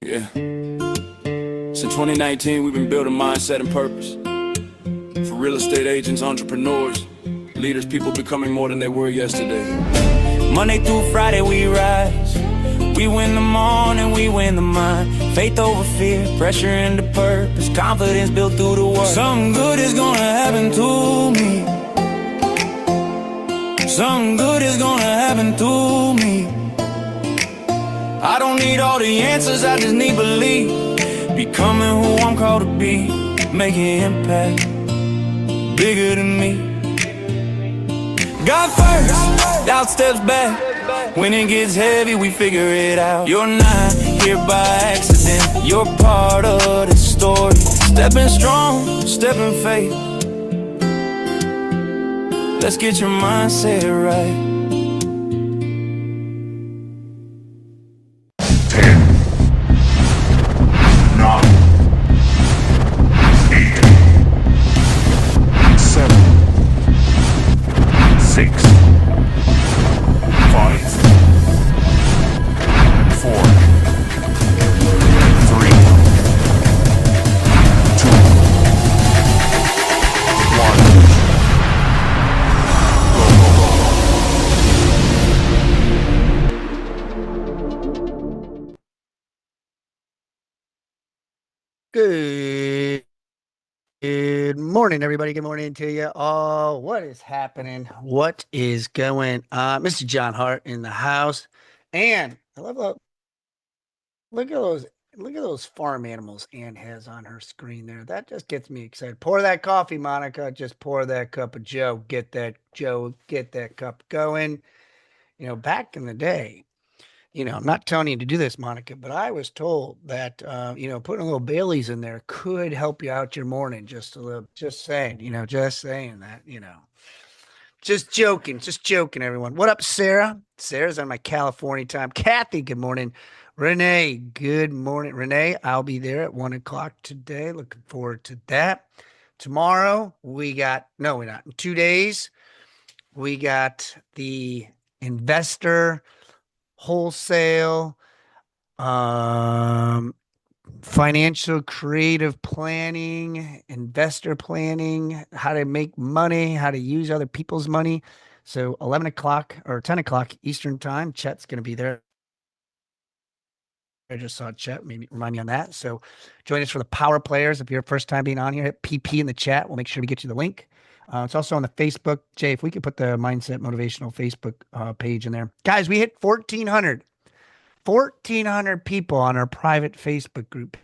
Yeah. Since 2019, we've been building mindset and purpose for real estate agents, entrepreneurs, leaders, people becoming more than they were yesterday. Monday through Friday we rise. We win the morning, we win the mind. Faith over fear, pressure into purpose, confidence built through the work. Something good is gonna happen to me. Something good is gonna happen to me. I don't need all the answers, I just need belief. Becoming who I'm called to be, making impact bigger than me. God first, doubt steps back. When it gets heavy, we figure it out. You're not here by accident, you're part of the story. Stepping strong, stepping faith. Let's get your mindset right. 10, 9, 8, 7, 6, 5, 4, 3, 2, 1. Good morning, everybody. Good morning to you all. What is happening? What is going on? Mr. John Hart in the house. And I love look at those farm animals Ann has on her screen there. That just gets me excited. Pour that coffee, Monica. Just pour that cup of Joe. Get that cup going. Back in the day, I'm not telling you to do this, Monica, but I was told that, putting a little Bailey's in there could help you out your morning just a little. Just saying, just saying that, Just joking, everyone. What up, Sarah? Sarah's on my California time. Kathy, good morning. Renee, good morning. Renee, I'll be there at 1 o'clock today. Looking forward to that. Tomorrow, no, we're not. In 2 days, we got the investor wholesale, financial creative planning, investor planning, how to make money, how to use other people's money. So 11 o'clock or 10 o'clock Eastern time, Chet's going to be there. I just saw Chet, maybe remind me on that. So join us for the power players. If you're first time being on here, hit PP in the chat. We'll make sure we get you the link. It's also on the Facebook. Jay, if we could put the Mindset Motivational Facebook page in there. Guys, we hit 1,400 people on our private Facebook group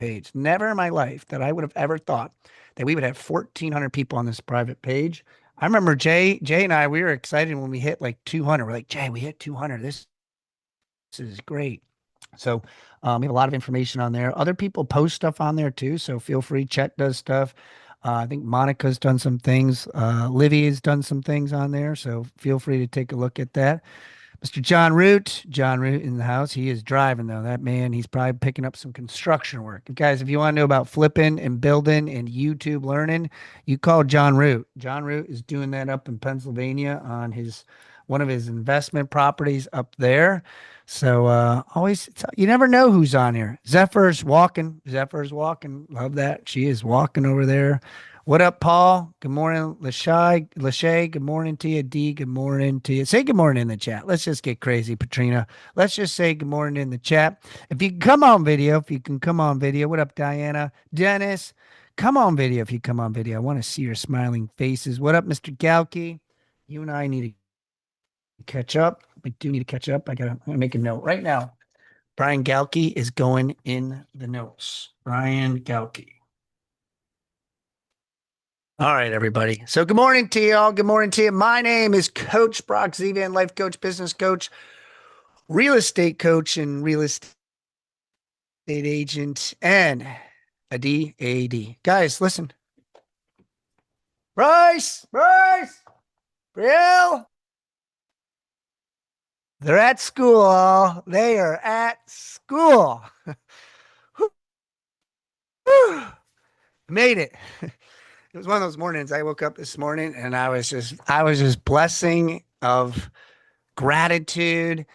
page. Never in my life that I would have ever thought that we would have 1,400 people on this private page. I remember Jay and I, we were excited when we hit like 200. We're like, Jay, we hit 200. This is great. So we have a lot of information on there. Other people post stuff on there too. So feel free. Chet does stuff. I think Monica's done some things. Livy has done some things on there. So feel free to take a look at that. Mr. John Root in the house. He is driving though. That man, he's probably picking up some construction work. Guys, if you want to know about flipping and building and YouTube learning, you call John Root. John Root is doing that up in Pennsylvania on one of his investment properties up there. So always, you never know who's on here. Zephyr's walking. Love that. She is walking over there. What up, Paul? Good morning, Lachey. Good morning to you, D. Good morning to you. Say good morning in the chat. Let's just get crazy, Patrina. Let's just say good morning in the chat. If you can come on video, What up, Diana? Dennis, come on video if you come on video. I want to see your smiling faces. What up, Mr. Galkey? You and I need to catch up. We do need to catch up. I'm gonna make a note right now. Brian Galkey is going in the notes. Brian Galkey. All right, everybody. So good morning to you all. Good morning to you. My name is Coach Brock Zevan, life coach, business coach, real estate coach, and real estate agent, and a DAD. Guys, listen. Bryce, Bill. They're at school. They are at school. Made it. It was one of those mornings. I woke up this morning and I was just blessing of gratitude.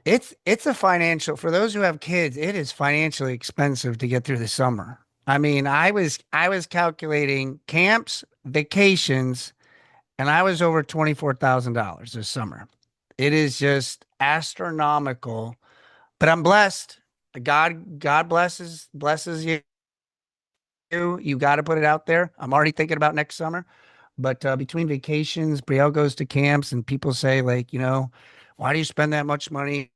It's a financial for those who have kids, it is financially expensive to get through the summer. I mean, I was calculating camps, vacations, and I was over $24,000 this summer. It is just astronomical, but I'm blessed. God blesses you. You got to put it out there. I'm already thinking about next summer. But between vacations, Brielle goes to camps, and people say, like, why do you spend that much money?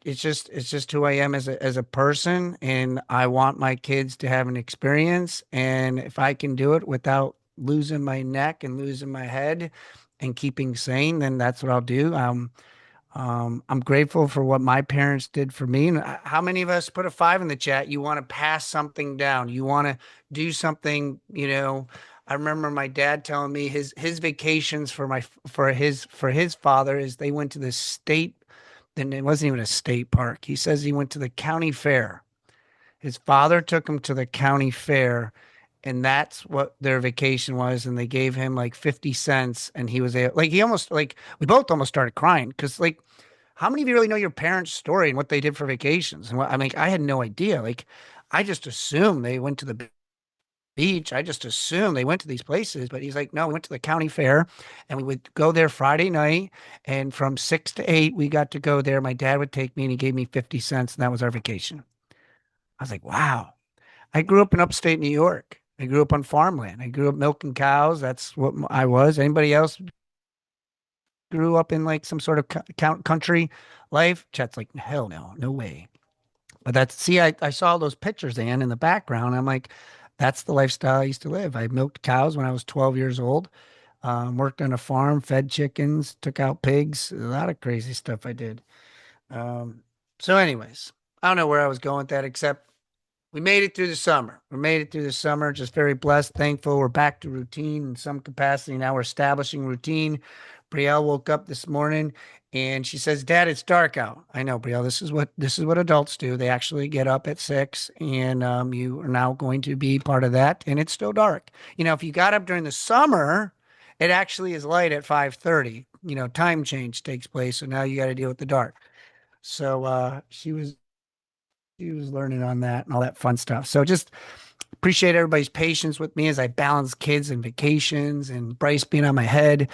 It's just who I am as a person, and I want my kids to have an experience. And if I can do it without losing my neck and losing my head and keeping sane, then that's what I'll do. I'm grateful for what my parents did for me. And how many of us put a five in the chat? You want to pass something down. You want to do something, I remember my dad telling me his vacations for his father is they went to the state, then it wasn't even a state park. He says he went to the county fair. His father took him to the county fair, and that's what their vacation was. And they gave him like 50 cents, and he was there. Like he almost like we both almost started crying because like how many of you really know your parents' story and what they did for vacations? And what I mean, I had no idea. Like I just assumed they went to the beach. I just assumed they went to these places, but he's like, no, we went to the county fair and we would go there Friday night. And from 6 to 8, we got to go there. My dad would take me and he gave me 50 cents, and that was our vacation. I was like, wow. I grew up in upstate New York. I grew up on farmland. I grew up milking cows. That's what I was. Anybody else grew up in like some sort of country life? Chet's like, hell no, no way. But I saw those pictures, Ann, in the background. I'm like, that's the lifestyle I used to live. I milked cows when I was 12 years old, worked on a farm, fed chickens, took out pigs, a lot of crazy stuff I did. Um, so, anyways, I don't know where I was going with that, except we made it through the summer. We made it through the summer. Just very blessed, thankful. We're back to routine in some capacity. Now we're establishing routine. Brielle woke up this morning and she says, "Dad, it's dark out." I know, Brielle. This is what adults do. They actually get up at 6, and you are now going to be part of that. And it's still dark. If you got up during the summer, it actually is light at 5:30. Time change takes place, so now you got to deal with the dark. So she was learning on that and all that fun stuff. So just appreciate everybody's patience with me as I balance kids and vacations and Bryce being on my head.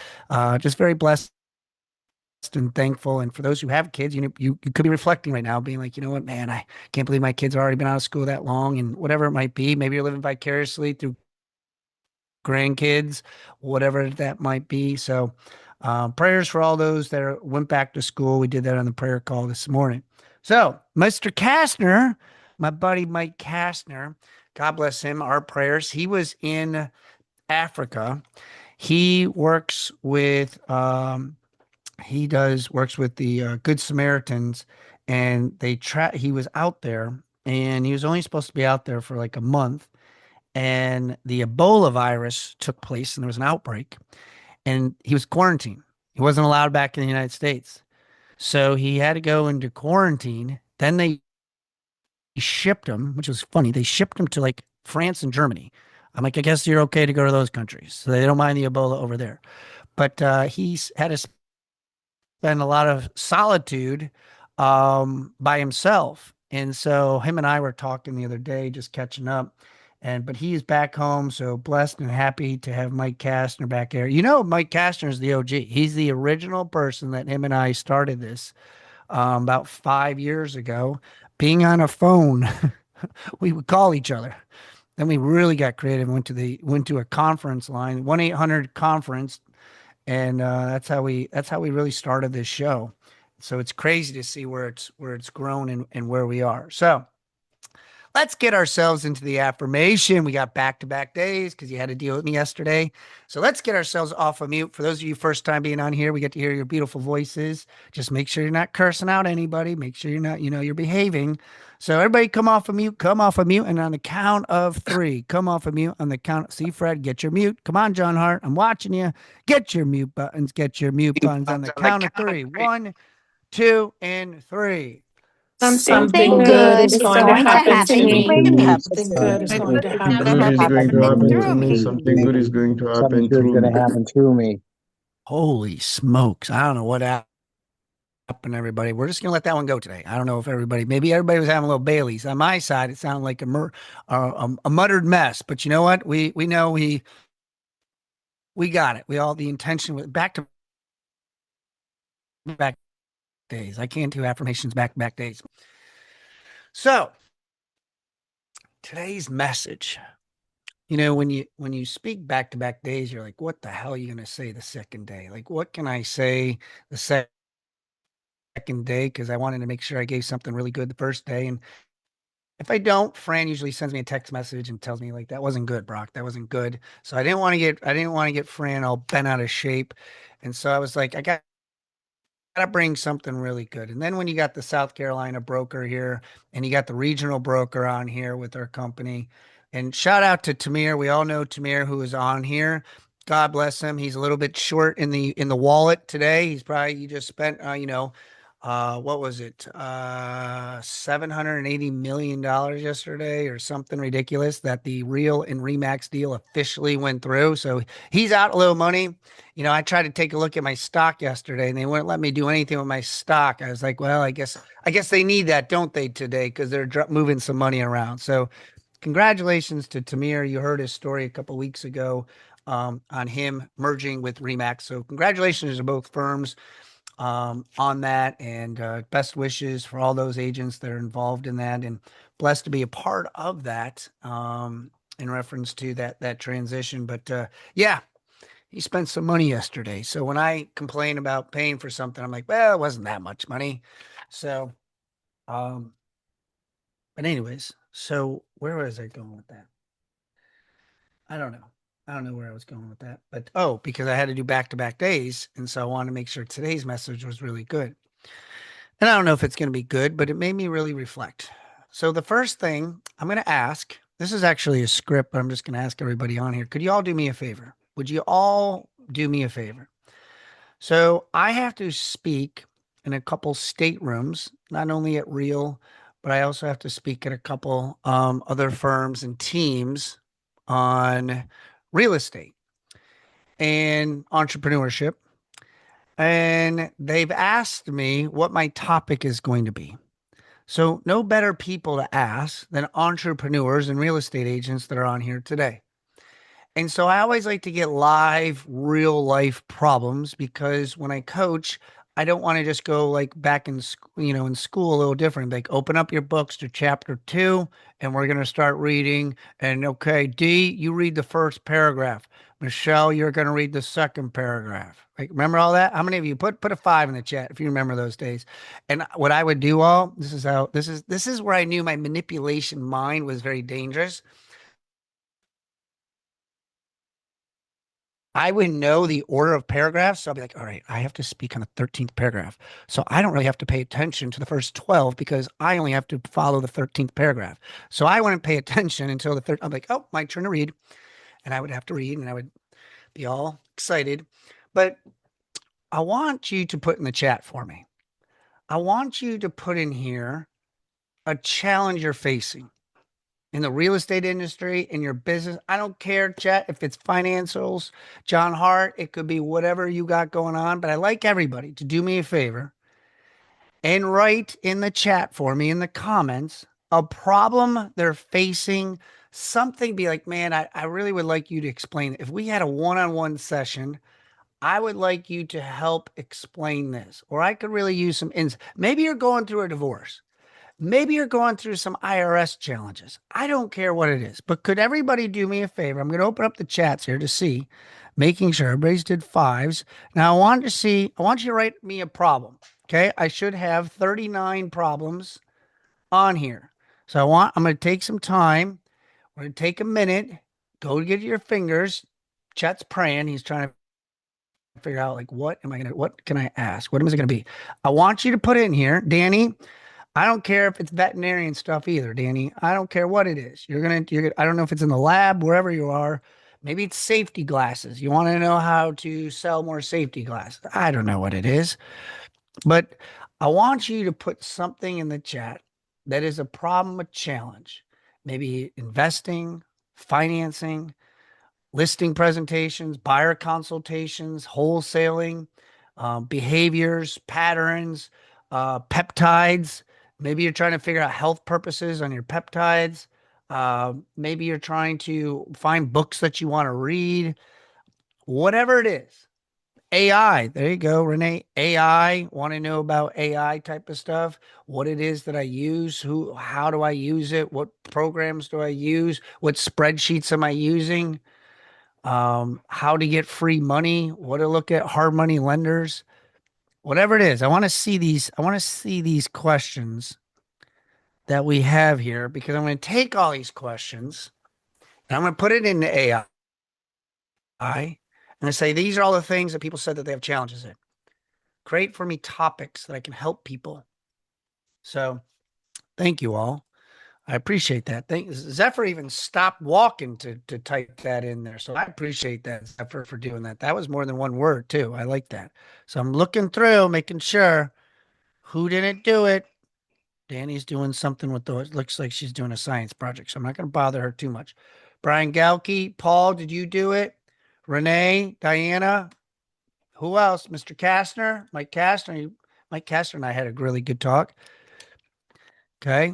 Just very blessed and thankful. And for those who have kids, you could be reflecting right now, being like, you know what, man, I can't believe my kids have already been out of school that long, and whatever it might be. Maybe you're living vicariously through grandkids, whatever that might be. So, prayers for all those that went back to school. We did that on the prayer call this morning. So, Mr. Kastner, my buddy Mike Kastner, God bless him, our prayers. He was in Africa. He works with the Good Samaritans, and he was out there, and he was only supposed to be out there for like a month, and the Ebola virus took place, and there was an outbreak, and he was quarantined. He wasn't allowed back in the United States. So he had to go into quarantine. Then they shipped him, which was funny. They shipped him to like France and Germany. I'm like, I guess you're okay to go to those countries. So they don't mind the Ebola over there. But he's had to spend a lot of solitude by himself. And so him and I were talking the other day, just catching up. But he is back home, so blessed and happy to have Mike Kastner back there. Mike Kastner is the OG. He's the original person that him and I started this about 5 years ago. Being on a phone, we would call each other. Then we really got creative. Went to a conference line, 1-800-conference, and that's how we really started this show. So it's crazy to see where it's grown and where we are. So let's get ourselves into the affirmation. We got back-to-back days because you had to deal with me yesterday. So let's get ourselves off of mute. For those of you first time being on here, we get to hear your beautiful voices. Just make sure you're not cursing out anybody. Make sure you're not, you're behaving. So everybody come off of mute, and on the count of 3, come off of mute on the count. See, Fred, get your mute. Come on, John Hart, I'm watching you. Get your mute buttons on the count of 3. 1, 2, and 3. Something Something good good is is going to going to happen to happen me. to me. Something good is going to Something happen good to is going to me. happen to Through me. me. Something good is going to Something happen good's through going me. to happen to me. Holy smokes. I don't know what happened. and everybody. We're just gonna let that one go today. I don't know if maybe everybody was having a little Bailey's. On my side, it sounded like a muttered mess. But you know what? We know we got it. We all the intention with back to back days. I can't do affirmations back to back days. So today's message. When you speak back to back days, you're like, what the hell are you gonna say the second day? Like, what can I say the second day? Because I wanted to make sure I gave something really good the first day. And if I don't, Fran usually sends me a text message and tells me like that wasn't good, Brock. That wasn't good. So I didn't want to get Fran all bent out of shape. And so I was like, I gotta bring something really good. And then when you got the South Carolina broker here and you got the regional broker on here with our company, and shout out to Tamir. We all know Tamir who is on here. God bless him. He's a little bit short in the wallet today. He just spent what was it? $780 million yesterday or something ridiculous that the Real and Remax deal officially went through. So he's out a little money. I tried to take a look at my stock yesterday and they wouldn't let me do anything with my stock. I was like, well, I guess they need that, don't they, today? Because they're moving some money around. So congratulations to Tamir. You heard his story a couple weeks ago on him merging with Remax. So congratulations to both firms on that, and best wishes for all those agents that are involved in that, and blessed to be a part of that in reference to that transition. But yeah, he spent some money yesterday. So when I complain about paying for something, I'm like, well, it wasn't that much money. So, um, but anyways, so where was I going with that? I don't know. I don't know where I was going with that, but because I had to do back to back days. And so I wanted to make sure today's message was really good. And I don't know if it's going to be good, but it made me really reflect. So the first thing I'm going to ask, this is actually a script, but I'm just going to ask everybody on here. Could you all do me a favor? Would you all do me a favor? So I have to speak in a couple staterooms, not only at Real, but I also have to speak at a couple other firms and teams on real estate and entrepreneurship. And they've asked me what my topic is going to be. So, no better people to ask than entrepreneurs and real estate agents that are on here today. And so, I always like to get live, real life problems because when I coach, I don't want to just go like back in school a little different. Like, open up your books to chapter 2, and we're going to start reading. And okay, D, you read the first paragraph. Michelle, you're going to read the second paragraph. Like, remember all that? How many of you put a 5 in the chat if you remember those days? And what I would do this is where I knew my manipulation mind was very dangerous. I would know the order of paragraphs. So I'll be like, all right, I have to speak on the 13th paragraph. So I don't really have to pay attention to the first 12 because I only have to follow the 13th paragraph. So I wouldn't pay attention until the third. I'm like, oh, my turn to read. And I would have to read and I would be all excited. But I want you to put in the chat for me. I want you to put in here a challenge you're facing in the real estate industry, in your business. I don't care, chat, if it's financials, John Hart, it could be whatever you got going on. But I like everybody to do me a favor and write in the chat for me in the comments a problem they're facing. Something be like, man, I really would like you to explain it. If we had a one-on-one session, I would like you to help explain this, or I could really use some ins. Maybe you're going through a divorce. Maybe you're going through some IRS challenges. I don't care what it is, but could everybody do me a favor? I'm going to open up the chats here to see, making sure everybody's did 5s. Now I want you to write me a problem. Okay. I should have 39 problems on here. So I'm going to take some time. We're going to take a minute, go get your fingers. Chet's praying. He's trying to figure out like, what can I ask? What am I going to be? I want you to put in here, Danny. I don't care if it's veterinarian stuff either, Danny. I don't care what it is. I don't know if it's in the lab, wherever you are. Maybe it's safety glasses. You want to know how to sell more safety glasses. I don't know what it is, but I want you to put something in the chat that is a problem, a challenge. Maybe investing, financing, listing presentations, buyer consultations, wholesaling, behaviors, patterns, peptides. Maybe you're trying to figure out health purposes on your peptides. Maybe you're trying to find books that you want to read, whatever it is. AI, there you go, Renee. AI, want to know about AI type of stuff, what it is that I use, how do I use it, what programs do I use, what spreadsheets am I using, how to get free money, what to look at hard money lenders, whatever it is. I want to see these questions that we have here because I'm going to take all these questions and I'm going to put it into AI and I say, these are all the things that people said that they have challenges in. Create for me topics that I can help people. So thank you all. I appreciate that. Thank Zephyr even stopped walking to type that in there. So I appreciate that, Zephyr, for doing that. That was more than one word too. I like that. So I'm looking through, making sure who didn't do it. Danny's doing something with those. Looks like she's doing a science project. So I'm not going to bother her too much. Brian Galkey, Paul, did you do it? Renee, Diana, who else? Mr. Kastner, Mike Kastner. Mike Kastner and I had a really good talk. Okay.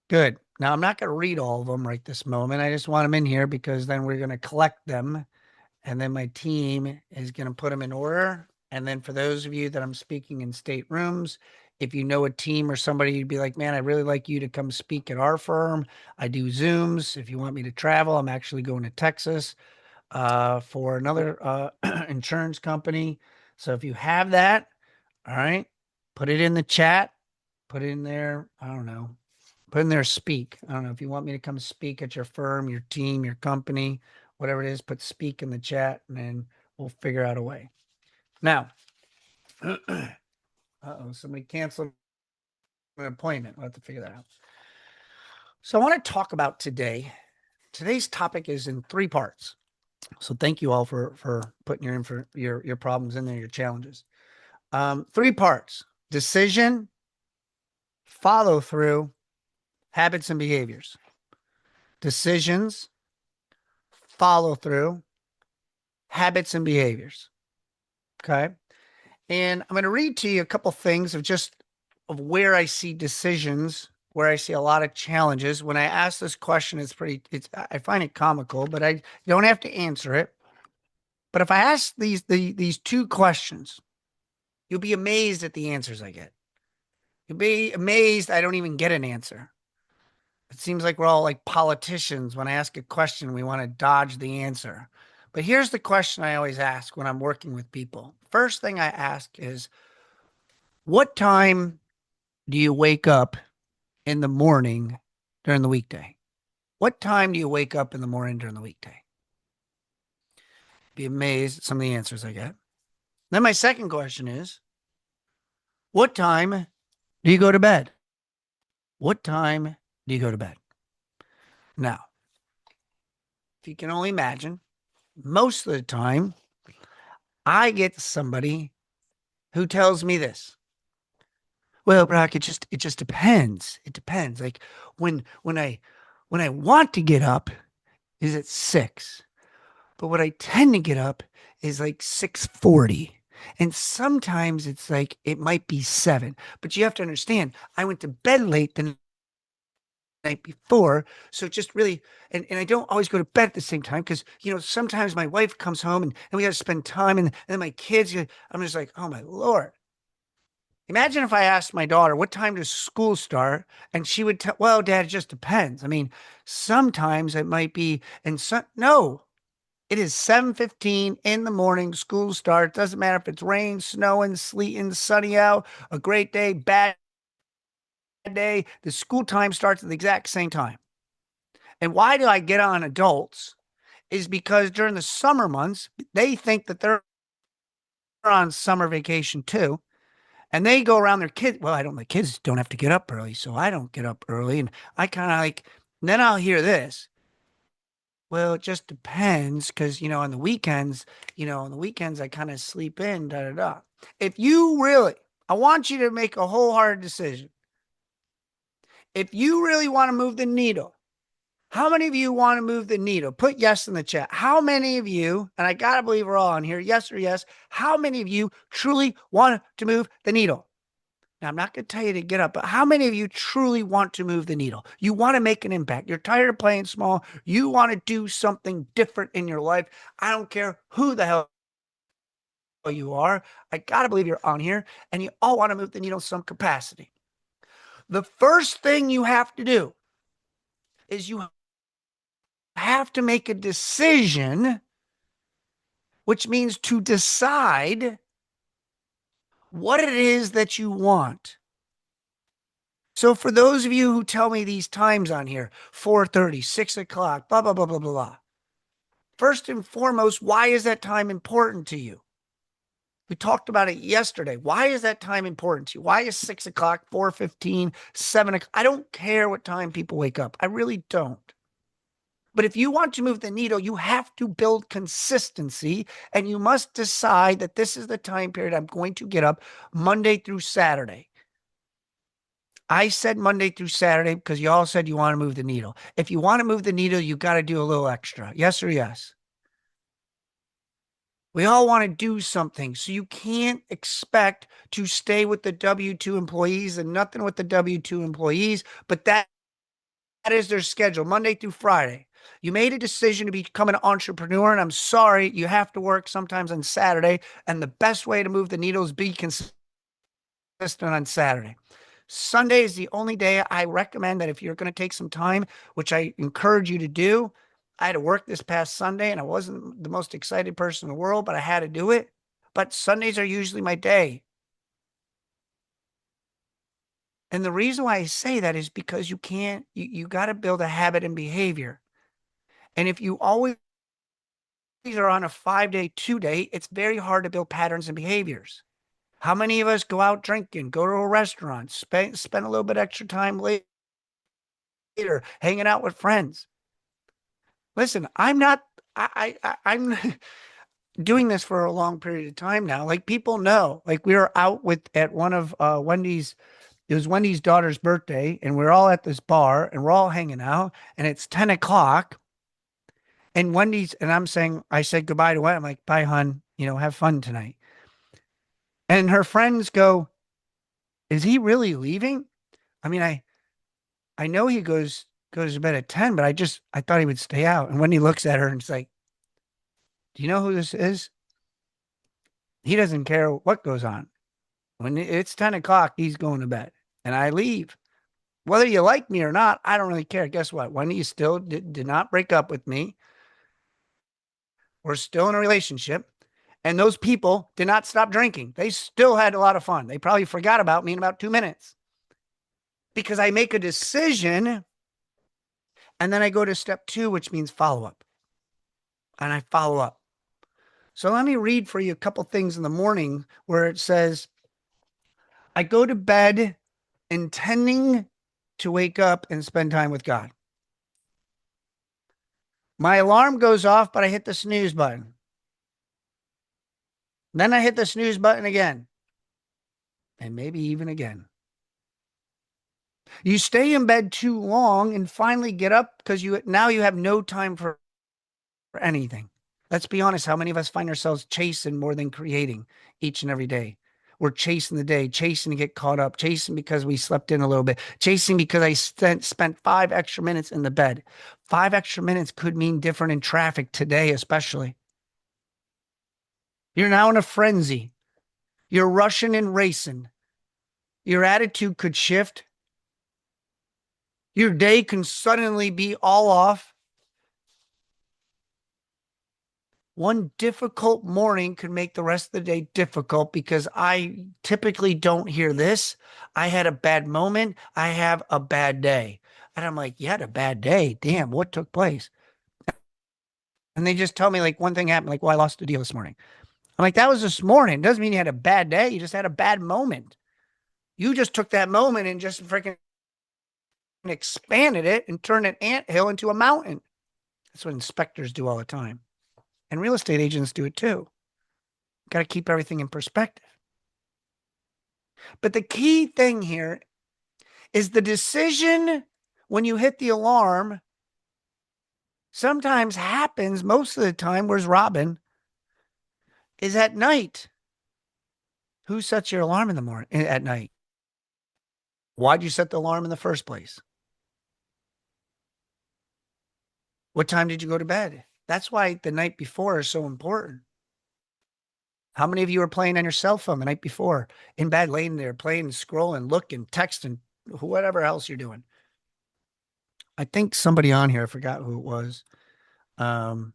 Good. Now, I'm not going to read all of them right this moment. I just want them in here because then we're going to collect them. And then my team is going to put them in order. And then for those of you that I'm speaking in state rooms, if you know a team or somebody, you'd be like, man, I really like you to come speak at our firm. I do Zooms. If you want me to travel, I'm actually going to Texas for another insurance company. So if you have that, all right, put it in the chat, put it in there. I don't know. Put in there speak. I don't know if you want me to come speak at your firm, your team, your company, whatever it is, put speak in the chat and then we'll figure out a way. Now, somebody canceled an appointment. We'll have to figure that out. So I want to talk about today. Today's topic is in 3 parts. So thank you all for putting your problems in there, your challenges. 3 parts: decision, follow through, habits and behaviors. Decisions, follow through, habits and behaviors. Okay. And I'm going to read to you a couple things of where I see decisions, where I see a lot of challenges. When I ask this question, I find it comical, but I don't have to answer it. But if I ask these 2 questions, you'll be amazed at the answers I get. You'll be amazed I don't even get an answer. It seems like we're all like politicians. When I ask a question, we want to dodge the answer. But here's the question I always ask when I'm working with people. First thing I ask is, what time do you wake up in the morning during the weekday? What time do you wake up in the morning during the weekday? Be amazed at some of the answers I get. Then my second question is, what time do you go to bed? What time do you go to bed? Now, if you can only imagine, most of the time, I get somebody who tells me this. Well, Brock, it just depends. It depends. Like when I want to get up is at 6, but what I tend to get up is like 6:40. And sometimes it's like it might be 7. But you have to understand, I went to bed late the night before. So just really, and I don't always go to bed at the same time because, sometimes my wife comes home and we got to spend time and then my kids, I'm just like, oh my Lord. Imagine if I asked my daughter, what time does school start? And she would tell, well, Dad, it just depends. I mean, sometimes it might be, no, it is 7:15 in the morning. School starts. Doesn't matter if it's rain, snowing, sleeting, sunny out, a great day, bad day. The school time starts at the exact same time. And why do I get on adults? Is because during the summer months, they think that they're on summer vacation too. And they go around their kids. Well, the kids don't have to get up early, so I don't get up early. And I kind of then I'll hear this. Well, it just depends because, on the weekends, I kind of sleep in, da, da, da. If you really, I want you to make a wholehearted decision. If you really want to move the needle How many of you want to move the needle? Put yes in the chat. How many of you, and I got to believe we're all on here, yes or yes, how many of you truly want to move the needle? Now, I'm not going to tell you to get up, but how many of you truly want to move the needle? You want to make an impact. You're tired of playing small. You want to do something different in your life. I don't care who the hell you are. I got to believe you're on here, and you all want to move the needle in some capacity. The first thing you have to do is you have to make a decision, which means to decide what it is that you want. So for those of you who tell me these times on here, 4:30, 6 o'clock, blah, blah, blah, blah, blah, blah. First and foremost, why is that time important to you? We talked about it yesterday. Why is that time important to you? Why is 6 o'clock, 4:15, 7 o'clock? I don't care what time people wake up. I really don't. But if you want to move the needle, you have to build consistency, and you must decide that this is the time period I'm going to get up Monday through Saturday. I said Monday through Saturday because you all said you want to move the needle. If you want to move the needle, you got to do a little extra. Yes or yes? We all want to do something. So you can't expect to stay with the W-2 employees and nothing with the W-2 employees, but that is their schedule, Monday through Friday. You made a decision to become an entrepreneur, and I'm sorry, you have to work sometimes on Saturday, and the best way to move the needle is be consistent on Saturday. Sunday is the only day I recommend that if you're going to take some time, which I encourage you to do. I had to work this past Sunday, and I wasn't the most excited person in the world, but I had to do it. But Sundays are usually my day. And the reason why I say that is because you got to build a habit and behavior. And if you always are on a 5-day, 2-day, it's very hard to build patterns and behaviors. How many of us go out drinking, go to a restaurant, spend a little bit extra time later, hanging out with friends? Listen, I'm doing this for a long period of time now. Like, people know, like, we were out at one of Wendy's. It was Wendy's daughter's birthday, and we're all at this bar, and we're all hanging out, and it's 10 o'clock. And Wendy's, and I said goodbye to Wendy. I'm like, bye, hon. Have fun tonight. And her friends go, is he really leaving? I mean, I know he goes to bed at 10, but I thought he would stay out. And Wendy looks at her and it's like, do you know who this is? He doesn't care what goes on. When it's 10 o'clock, he's going to bed. And I leave. Whether you like me or not, I don't really care. Guess what? Wendy still did not break up with me. We're still in a relationship. And those people did not stop drinking. They still had a lot of fun. They probably forgot about me in about 2 minutes. Because I make a decision, and then I go to step 2, which means follow up. And I follow up. So let me read for you a couple things in the morning where it says, I go to bed intending to wake up and spend time with God. My alarm goes off, but I hit the snooze button. Then I hit the snooze button again. And maybe even again. You stay in bed too long and finally get up because now you have no time for anything. Let's be honest. How many of us find ourselves chasing more than creating each and every day? We're chasing the day, chasing to get caught up, chasing because we slept in a little bit, chasing because I spent 5 extra minutes in the bed. 5 extra minutes could mean different in traffic today, especially. You're now in a frenzy. You're rushing and racing. Your attitude could shift. Your day can suddenly be all off. One difficult morning could make the rest of the day difficult because I typically don't hear this. I had a bad moment. I have a bad day. And I'm like, you had a bad day? Damn, what took place? And they just tell me, like, one thing happened. Like, well, I lost a deal this morning. I'm like, that was this morning. Doesn't mean you had a bad day. You just had a bad moment. You just took that moment and just freaking expanded it and turned an anthill into a mountain. That's what inspectors do all the time. And real estate agents do it too. Got to keep everything in perspective. But the key thing here is the decision when you hit the alarm sometimes happens most of the time. Where's Robin? Is at night. Who sets your alarm in the morning at night? Why'd you set the alarm in the first place? What time did you go to bed? That's why the night before is so important. How many of you are playing on your cell phone the night before in bed, laying there, playing, scrolling, looking, texting, whatever else you're doing? I think somebody on here, I forgot who it was. Um,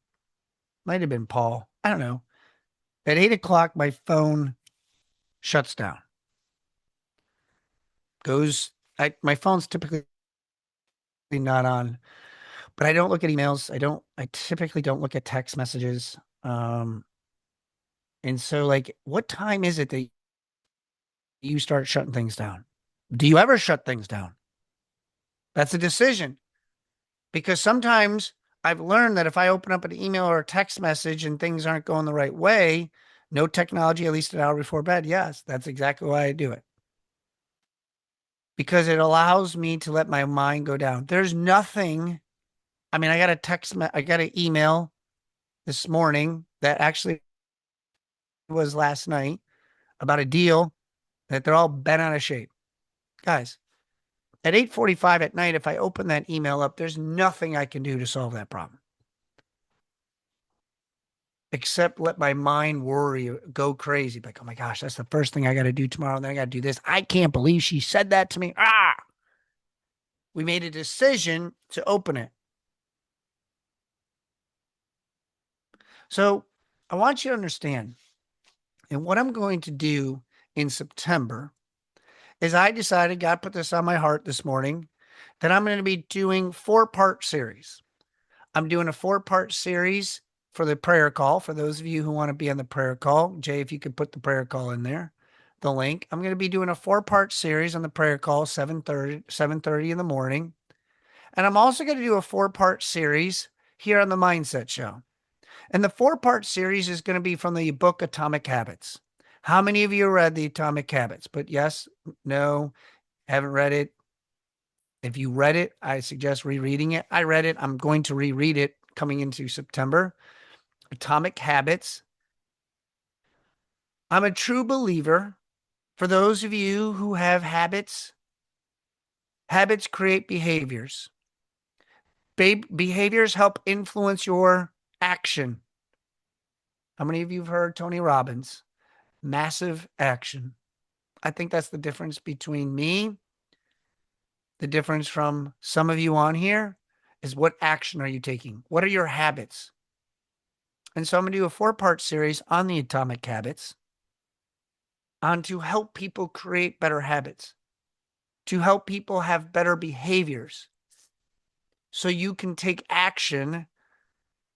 Might have been Paul. I don't know. At 8 o'clock, my phone shuts down. My phone's typically not on, but I don't look at emails. I typically don't look at text messages. And so like, what time is it that you start shutting things down? Do you ever shut things down? That's a decision. Because sometimes I've learned that if I open up an email or a text message and things aren't going the right way, no technology at least an hour before bed. Yes, that's exactly why I do it. Because it allows me to let my mind go down. There's nothing. I mean, I got an email this morning that actually was last night about a deal that they're all bent out of shape. Guys, at 8:45 at night, if I open that email up, there's nothing I can do to solve that problem. Except let my mind worry, go crazy. Like, oh my gosh, that's the first thing I got to do tomorrow. And then I got to do this. I can't believe she said that to me. We made a decision to open it. So I want you to understand. And what I'm going to do in September is I decided, God put this on my heart this morning, that I'm going to be doing 4-part series. I'm doing a 4-part series for the prayer call. For those of you who want to be on the prayer call, Jay, if you could put the prayer call in there, the link. I'm going to be doing a 4-part series on the prayer call, 7:30 in the morning. And I'm also going to do a 4-part series here on the Mindset Show. And the 4-part series is going to be from the book Atomic Habits. How many of you read the Atomic Habits? But yes, no, haven't read it. If you read it, I suggest rereading it. I read it. I'm going to reread it coming into September. Atomic Habits. I'm a true believer. For those of you who have habits, habits create behaviors. Behaviors help influence your action. How many of you have heard Tony Robbins? Massive action. I think that's the difference between me. The difference from some of you on here is what action are you taking? What are your habits? And so I'm going to do a 4-part series on the Atomic Habits on to help people create better habits, to help people have better behaviors so you can take action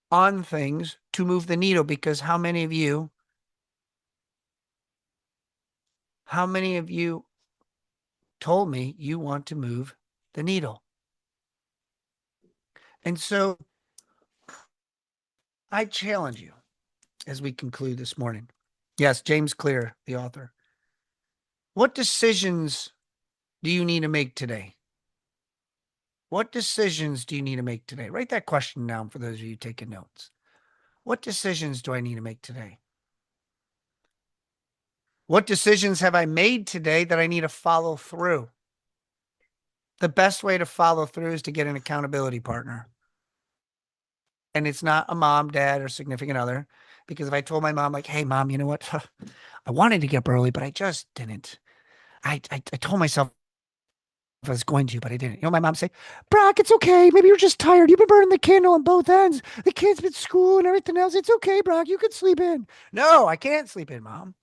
on things to move the needle. Because how many of you told me you want to move the needle? And so I challenge you as we conclude this morning. Yes, James Clear, the author. What decisions do you need to make today? What decisions do you need to make today? Write that question down for those of you taking notes. What decisions do I need to make today? What decisions have I made today that I need to follow through? The best way to follow through is to get an accountability partner. And it's not a mom, dad, or significant other. Because if I told my mom, like, hey, mom, you know what? I wanted to get up early, but I just didn't. I told myself I was going to, but I didn't. You know, my mom say, Brock, it's okay. Maybe you're just tired. You've been burning the candle on both ends. The kids been school and everything else. It's okay, Brock. You can sleep in. No, I can't sleep in, mom.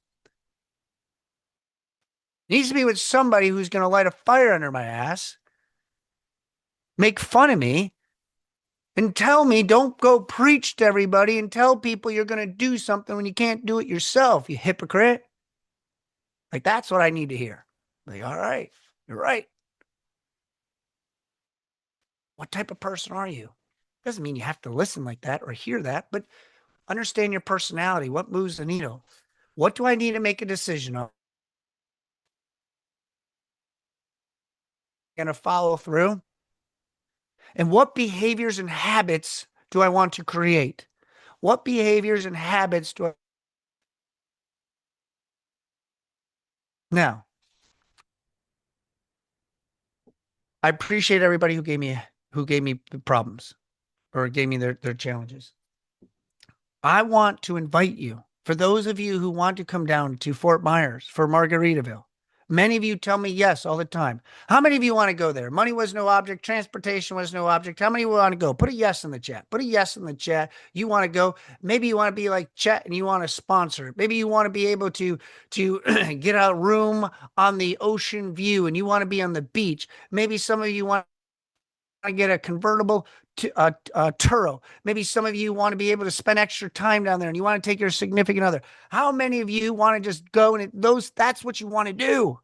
It needs to be with somebody who's going to light a fire under my ass, make fun of me, and tell me don't go preach to everybody and tell people you're going to do something when you can't do it yourself, you hypocrite. Like, that's what I need to hear. Like, all right, you're right. What type of person are you? Doesn't mean you have to listen like that or hear that, but understand your personality. What moves the needle? What do I need to make a decision on? Going to follow through? And what behaviors and habits do I want to create? What behaviors and habits do I now? I appreciate everybody who gave me the problems or gave me their challenges. I want to invite you, for those of you who want to come down to Fort Myers for Margaritaville. Many of you tell me yes all the time. How many of you want to go there? Money was no object. Transportation was no object. How many want to go? Put a yes in the chat. Put a yes in the chat. You want to go. Maybe you want to be like Chet and you want to sponsor it. Maybe you want to be able to get a room on the ocean view and you want to be on the beach. Maybe some of you want to get a convertible to Turo. Maybe some of you want to be able to spend extra time down there and you want to take your significant other. How many of you want to just go and that's what you want to do?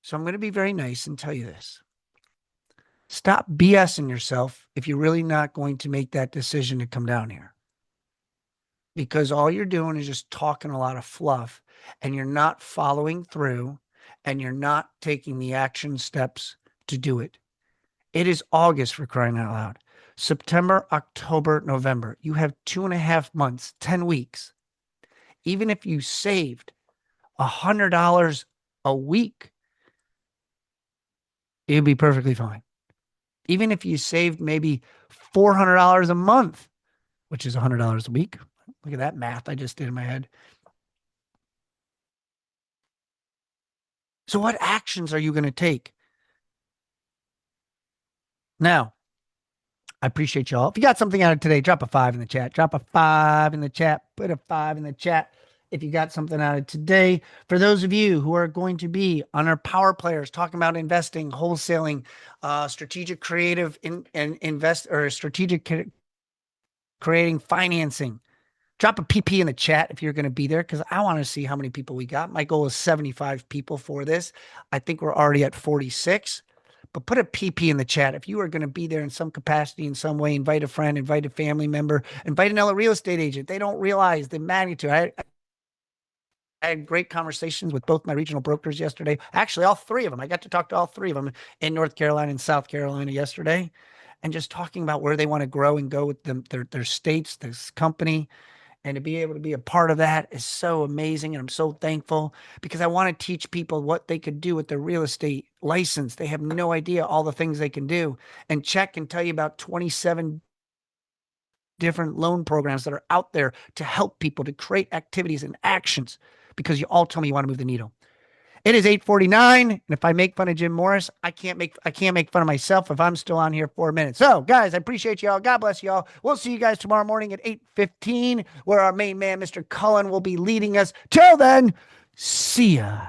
So I'm going to be very nice and tell you this. Stop BSing yourself if you're really not going to make that decision to come down here. Because all you're doing is just talking a lot of fluff and you're not following through and you're not taking the action steps to do it. It is August, for crying out loud. September, October, November. You have 2.5 months, 10 weeks. Even if you saved $100 a week, it'd be perfectly fine. Even if you saved maybe $400 a month, which is $100 a week. Look at that math I just did in my head. So what actions are you going to take? Now, I appreciate y'all. If you got something out of today, drop a 5 in the chat. Drop a 5 in the chat. Put a 5 in the chat if you got something out of today. For those of you who are going to be on our power players talking about investing, wholesaling, strategic creative strategic creating financing, drop a PP in the chat if you're going to be there because I want to see how many people we got. My goal is 75 people for this. I think we're already at 46. But put a PP in the chat if you are going to be there in some capacity, in some way. Invite a friend, invite a family member, invite another real estate agent. They don't realize the magnitude. I had great conversations with both my regional brokers yesterday. Actually, all three of them. I got to talk to all three of them in North Carolina and South Carolina yesterday, and just talking about where they want to grow and go with them, their states, this company. And to be able to be a part of that is so amazing. And I'm so thankful because I want to teach people what they could do with their real estate license. They have no idea all the things they can do. And Check can tell you about 27 different loan programs that are out there to help people to create activities and actions because you all tell me you want to move the needle. It is 8:49, and if I make fun of Jim Morris, I can't make fun of myself if I'm still on here 4 minutes. So, guys, I appreciate y'all. God bless y'all. We'll see you guys tomorrow morning at 8:15, where our main man, Mr. Cullen, will be leading us. Till then, see ya.